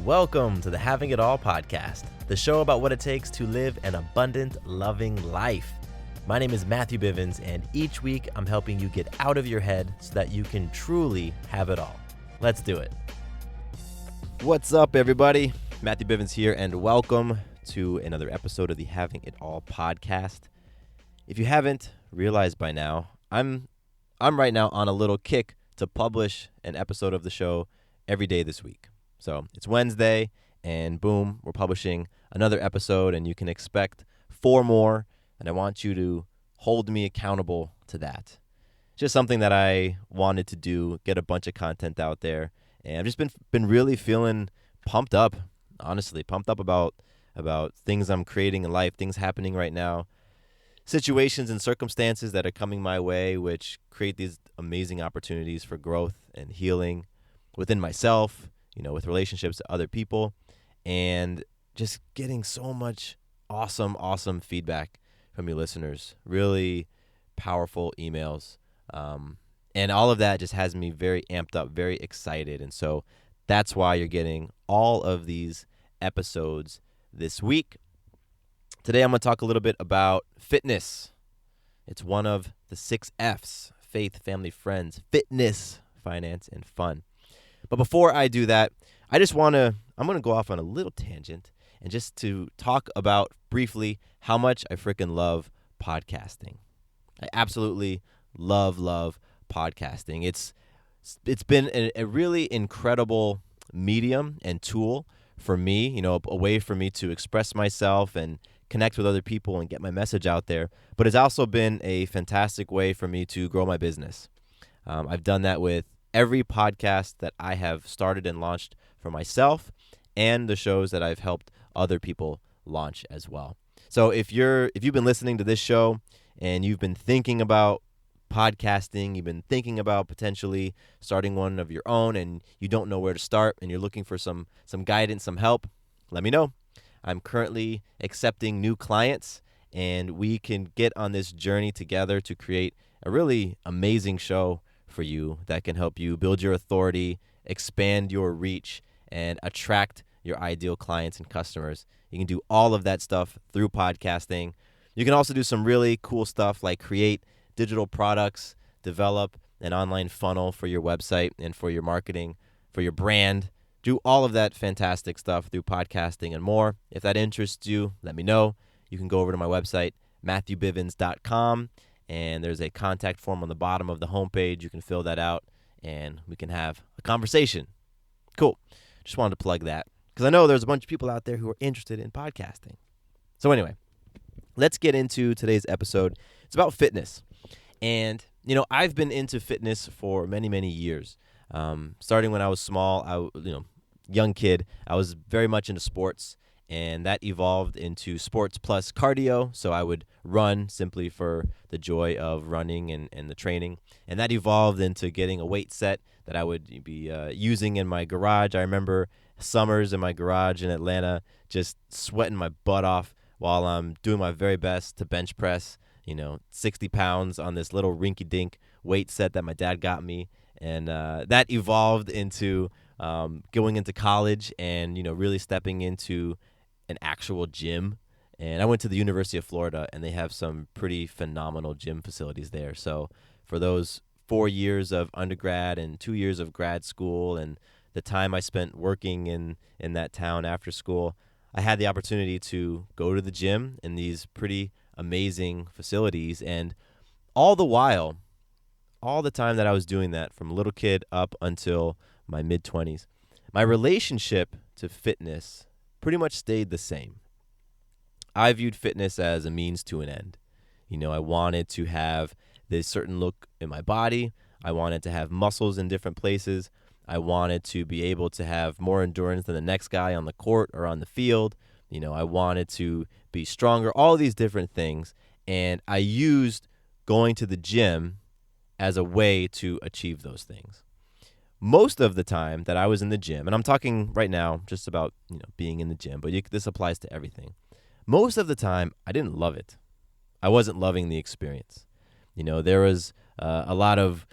Welcome to the Having It All podcast, the show about what it takes to live an abundant, loving life. My name is Matthew Bivens, and each week I'm helping you get out of your head so that you can truly have it all. Let's do it. What's up, everybody? Matthew Bivens here, and welcome to another episode of the Having It All podcast. If you haven't realized by now, I'm right now on a little kick to publish an episode of the show every day this week. So it's Wednesday, and boom, we're publishing another episode, and you can expect 4 more, and I want you to hold me accountable to that. Just something that I wanted to do, get a bunch of content out there, and I've just been really feeling pumped up, honestly, pumped up about things I'm creating in life, things happening right now, situations and circumstances that are coming my way, which create these amazing opportunities for growth and healing within myself, with relationships to other people, and just getting so much awesome feedback from you listeners, really powerful emails. And all of that just has me very amped up, very excited. And so that's why you're getting all of these episodes this week. Today I'm going to talk a little bit about fitness. It's one of the 6 F's: faith, family, friends, fitness, finance, and fun. But before I do that, I'm going to go off on a little tangent and just to talk about briefly how much I freaking love podcasting. I absolutely love podcasting. It's been a really incredible medium and tool for me, a way for me to express myself and connect with other people and get my message out there. But it's also been a fantastic way for me to grow my business. I've done that with every podcast that I have started and launched for myself, and the shows that I've helped other people launch as well. So if you've been listening to this show and you've been thinking about podcasting, you've been thinking about potentially starting one of your own, and you don't know where to start, and you're looking for some guidance, some help, let me know. I'm currently accepting new clients, and we can get on this journey together to create a really amazing show for you that can help you build your authority, expand your reach, and attract your ideal clients and customers. You can do all of that stuff through podcasting. You can also do some really cool stuff like create digital products, develop an online funnel for your website and for your marketing, for your brand. Do all of that fantastic stuff through podcasting and more. If that interests you, let me know. You can go over to my website, MatthewBivens.com. And there's a contact form on the bottom of the homepage. You can fill that out, and we can have a conversation. Cool. Just wanted to plug that because I know there's a bunch of people out there who are interested in podcasting. So anyway, let's get into today's episode. It's about fitness. And, I've been into fitness for many years. Starting when I was small, young kid, I was very much into sports. And that evolved into sports plus cardio. So I would run simply for the joy of running and the training. And that evolved into getting a weight set that I would be using in my garage. I remember summers in my garage in Atlanta, just sweating my butt off while I'm doing my very best to bench press, 60 pounds on this little rinky-dink weight set that my dad got me. And that evolved into going into college and, really stepping into an actual gym. And I went to the University of Florida, and they have some pretty phenomenal gym facilities there. So for those 4 years of undergrad and 2 years of grad school and the time I spent working in that town after school, I had the opportunity to go to the gym in these pretty amazing facilities. And all the while, all the time that I was doing that, from a little kid up until my mid-20s, my relationship to fitness pretty much stayed the same. I viewed fitness as a means to an end. I wanted to have this certain look in my body. I wanted to have muscles in different places. I wanted to be able to have more endurance than the next guy on the court or on the field. I wanted to be stronger, all these different things. And I used going to the gym as a way to achieve those things. Most of the time that I was in the gym, and I'm talking right now just about being in the gym, but this applies to everything. Most of the time, I didn't love it. I wasn't loving the experience. There was a lot of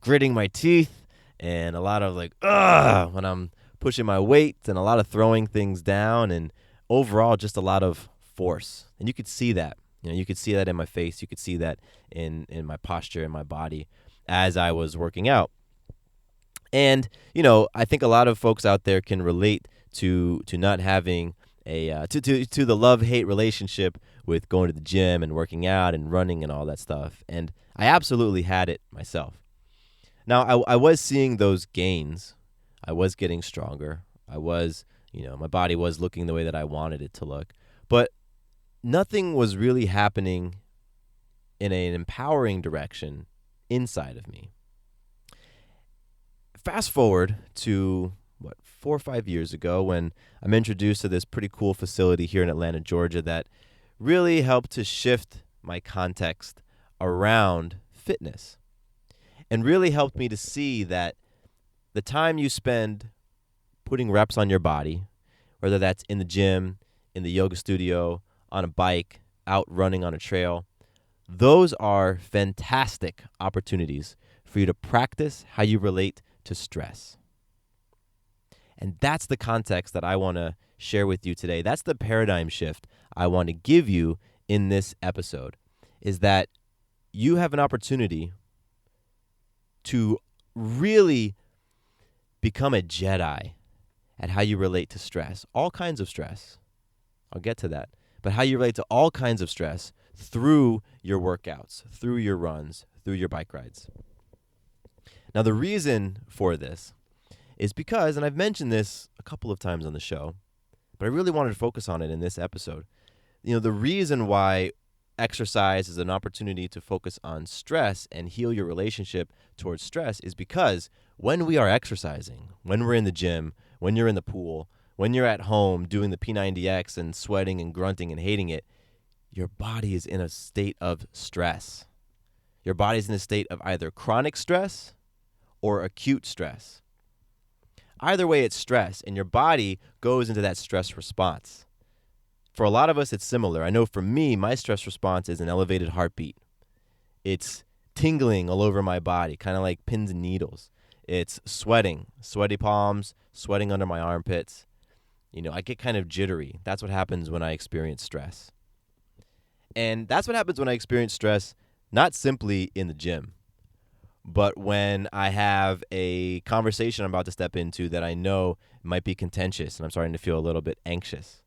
gritting my teeth and a lot of when I'm pushing my weight and a lot of throwing things down, and overall just a lot of force. And you could see that. You could see that in my face. You could see that in my posture, in my body as I was working out. And, I think a lot of folks out there can relate to not having to the love-hate relationship with going to the gym and working out and running and all that stuff. And I absolutely had it myself. Now, I was seeing those gains. I was getting stronger. I was, my body was looking the way that I wanted it to look. But nothing was really happening in an empowering direction inside of me. Fast forward to 4 or 5 years ago when I'm introduced to this pretty cool facility here in Atlanta, Georgia that really helped to shift my context around fitness and really helped me to see that the time you spend putting reps on your body, whether that's in the gym, in the yoga studio, on a bike, out running on a trail, those are fantastic opportunities for you to practice how you relate to stress. And that's the context that I want to share with you today. That's the paradigm shift I want to give you in this episode, is that you have an opportunity to really become a Jedi at how you relate to stress, all kinds of stress. I'll get to that. But how you relate to all kinds of stress through your workouts, through your runs, through your bike rides. Now, the reason for this is because, and I've mentioned this a couple of times on the show, but I really wanted to focus on it in this episode. The reason why exercise is an opportunity to focus on stress and heal your relationship towards stress is because when we are exercising, when we're in the gym, when you're in the pool, when you're at home doing the P90X and sweating and grunting and hating it, your body is in a state of stress. Your body's in a state of either chronic stress or acute stress. Either way, it's stress, and your body goes into that stress response. For a lot of us, it's similar. I know for me, my stress response is an elevated heartbeat. It's tingling all over my body, kind of like pins and needles. It's sweating, sweaty palms, sweating under my armpits. I get kind of jittery. That's what happens when I experience stress. And that's what happens when I experience stress, not simply in the gym, but when I have a conversation I'm about to step into that I know might be contentious and I'm starting to feel a little bit anxious.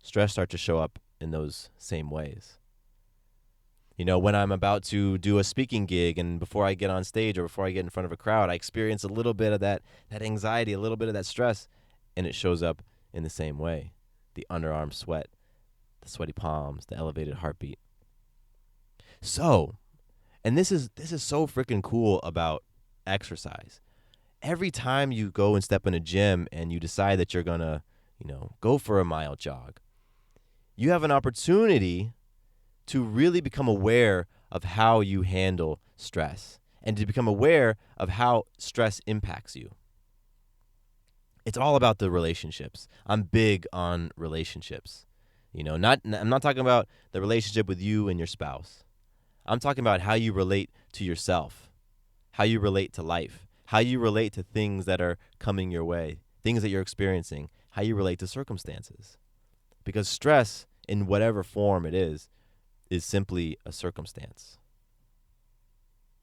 Stress starts to show up in those same ways. When I'm about to do a speaking gig and before I get on stage or before I get in front of a crowd, I experience a little bit of that anxiety, a little bit of that stress, and it shows up in the same way. The underarm sweat, the sweaty palms, the elevated heartbeat. So, and this is so freaking cool about exercise. Every time you go and step in a gym and you decide that you're going to, go for a mile jog, you have an opportunity to really become aware of how you handle stress and to become aware of how stress impacts you. It's all about the relationships. I'm big on relationships. I'm not talking about the relationship with you and your spouse. I'm talking about how you relate to yourself, how you relate to life, how you relate to things that are coming your way, things that you're experiencing, how you relate to circumstances. Because stress, in whatever form it is simply a circumstance,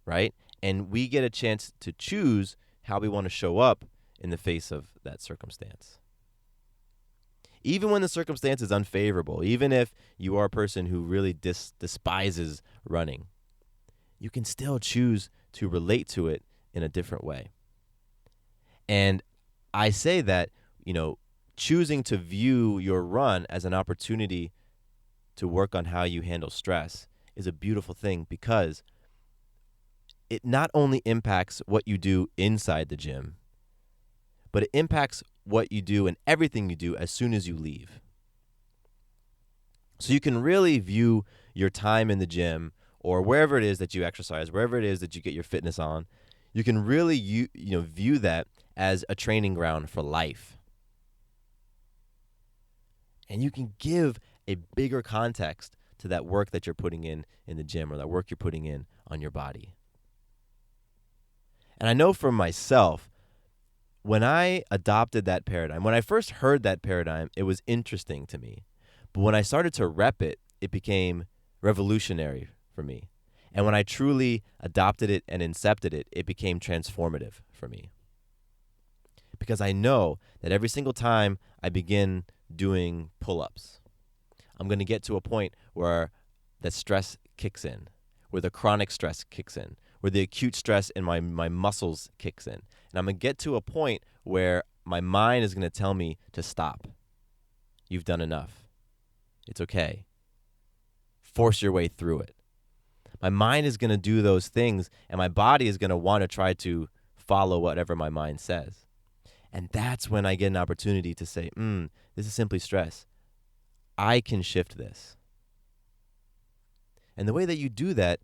right? And we get a chance to choose how we want to show up in the face of that circumstance. Even when the circumstance is unfavorable, even if you are a person who really despises running, you can still choose to relate to it in a different way. And I say that, choosing to view your run as an opportunity to work on how you handle stress is a beautiful thing because it not only impacts what you do inside the gym, but it impacts what you do and everything you do as soon as you leave. So you can really view your time in the gym or wherever it is that you exercise, wherever it is that you get your fitness on, you can really view that as a training ground for life. And you can give a bigger context to that work that you're putting in the gym or that work you're putting in on your body. And I know for myself, when I adopted that paradigm, when I first heard that paradigm, it was interesting to me. But when I started to rep it, it became revolutionary for me. And when I truly adopted it and incepted it, it became transformative for me. Because I know that every single time I begin doing pull-ups, I'm going to get to a point where the stress kicks in, where the chronic stress kicks in, where the acute stress in my muscles kicks in. And I'm going to get to a point where my mind is going to tell me to stop. You've done enough. It's okay. Force your way through it. My mind is going to do those things, and my body is going to want to try to follow whatever my mind says. And that's when I get an opportunity to say, this is simply stress. I can shift this. And the way that you do that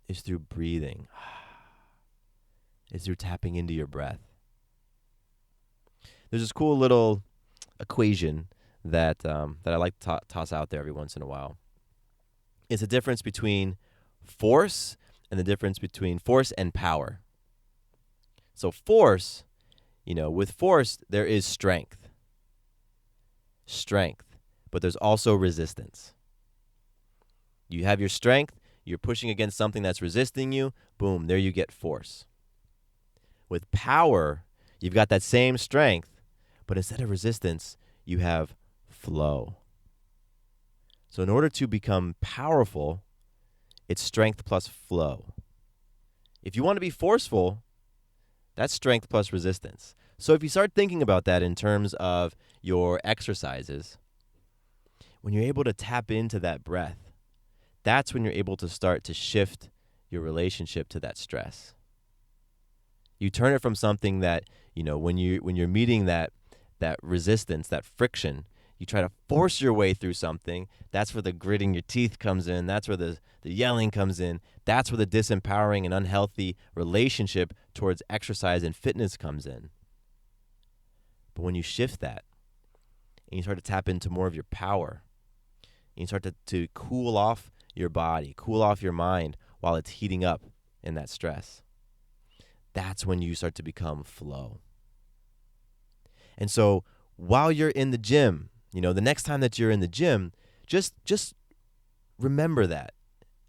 is through breathing. Is through tapping into your breath. There's this cool little equation that I like to toss out there every once in a while. It's a difference between force and the difference between force and power. So force, with force, there is strength. But there's also resistance. You have your strength, you're pushing against something that's resisting you, boom, there you get force. With power, you've got that same strength, but instead of resistance, you have flow. So in order to become powerful, it's strength plus flow. If you want to be forceful, that's strength plus resistance. So if you start thinking about that in terms of your exercises, when you're able to tap into that breath, that's when you're able to start to shift your relationship to that stress. You turn it from something that, when you're meeting that resistance, that friction, you try to force your way through something. That's where the gritting your teeth comes in. That's where the yelling comes in. That's where the disempowering and unhealthy relationship towards exercise and fitness comes in. But when you shift that and you start to tap into more of your power, and you start to cool off your body, cool off your mind while it's heating up in that stress, that's when you start to become flow. And so while you're in the gym, the next time that you're in the gym, just remember that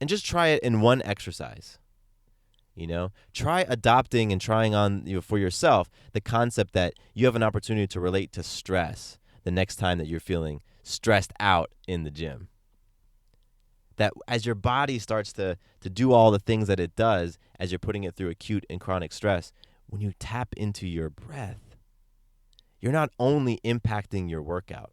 and just try it in one exercise. Try adopting and trying on for yourself the concept that you have an opportunity to relate to stress the next time that you're feeling stressed out in the gym. That as your body starts to do all the things that it does as you're putting it through acute and chronic stress, when you tap into your breath, you're not only impacting your workout,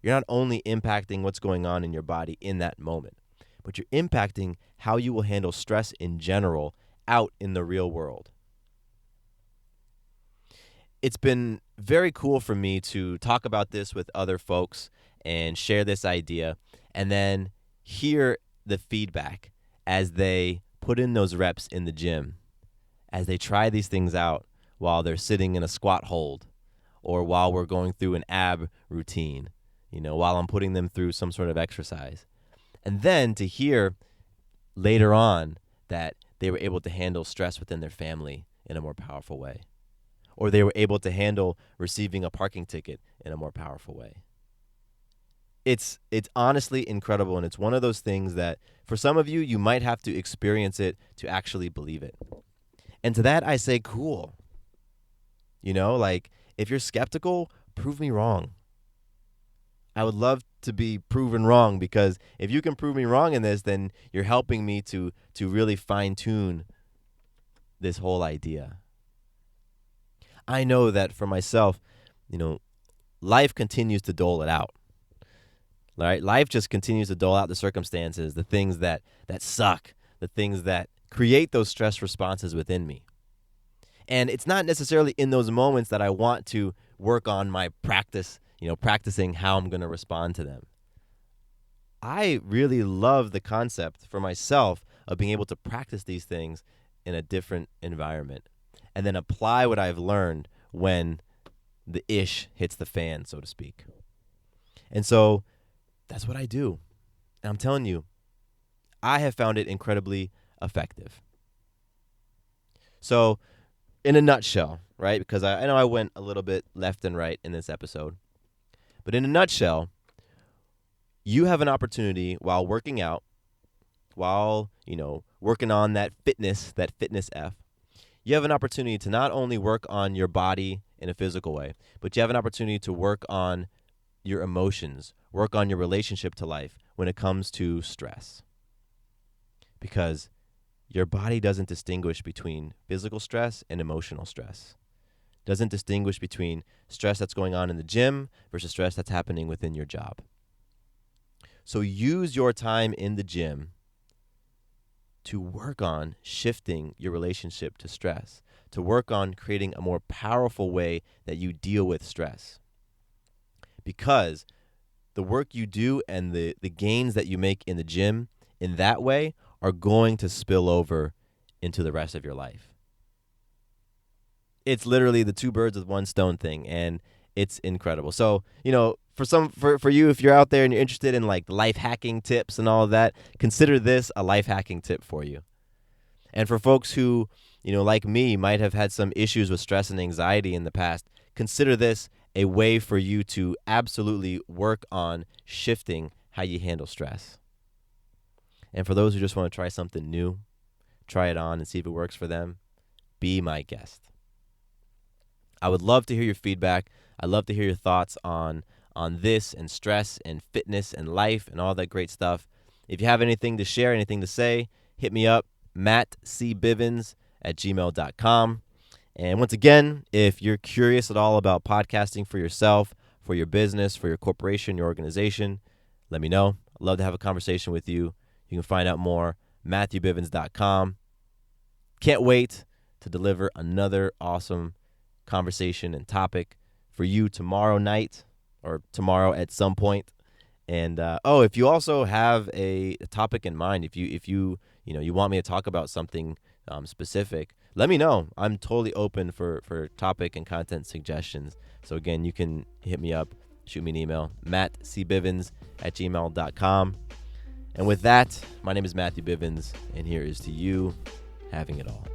you're not only impacting what's going on in your body in that moment, but you're impacting how you will handle stress in general out in the real world. It's been very cool for me to talk about this with other folks and share this idea, and then hear the feedback as they put in those reps in the gym, as they try these things out while they're sitting in a squat hold, or while we're going through an ab routine, while I'm putting them through some sort of exercise. And then to hear later on that they were able to handle stress within their family in a more powerful way, or they were able to handle receiving a parking ticket in a more powerful way. It's honestly incredible, and it's one of those things that for some of you, you might have to experience it to actually believe it. And to that, I say, cool. If you're skeptical, prove me wrong. I would love to be proven wrong, because if you can prove me wrong in this, then you're helping me to really fine-tune this whole idea. I know that for myself, life continues to dole it out. Right? Life just continues to dole out the circumstances, the things that suck, the things that create those stress responses within me. And it's not necessarily in those moments that I want to work on my practice, practicing how I'm going to respond to them. I really love the concept for myself of being able to practice these things in a different environment and then apply what I've learned when the ish hits the fan, so to speak. And so that's what I do. And I'm telling you, I have found it incredibly effective. So in a nutshell, right? Because I know I went a little bit left and right in this episode. But in a nutshell, you have an opportunity while working out, while, working on that fitness F, you have an opportunity to not only work on your body in a physical way, but you have an opportunity to work on your emotions, work on your relationship to life when it comes to stress. Because your body doesn't distinguish between physical stress and emotional stress. Doesn't distinguish between stress that's going on in the gym versus stress that's happening within your job. So use your time in the gym to work on shifting your relationship to stress, to work on creating a more powerful way that you deal with stress. Because the work you do and the gains that you make in the gym in that way are going to spill over into the rest of your life. It's literally the two birds with one stone thing, and it's incredible. So, for you, if you're out there and you're interested in like life hacking tips and all of that, consider this a life hacking tip for you. And for folks who, like me, might have had some issues with stress and anxiety in the past, consider this a way for you to absolutely work on shifting how you handle stress. And for those who just want to try something new, try it on and see if it works for them, be my guest. I would love to hear your feedback. I'd love to hear your thoughts on this and stress and fitness and life and all that great stuff. If you have anything to share, anything to say, hit me up, mattcbivens@gmail.com. And once again, if you're curious at all about podcasting for yourself, for your business, for your corporation, your organization, let me know. I'd love to have a conversation with you. You can find out more, matthewbivens.com. Can't wait to deliver another awesome conversation and topic for you tomorrow night or tomorrow at some point. And if you also have a topic in mind, if you want me to talk about something specific, let me know. I'm totally open for topic and content suggestions. So again, you can hit me up, shoot me an email, mattcbivens@gmail.com. And with that, my name is Matthew Bivens, and here is to you having it all.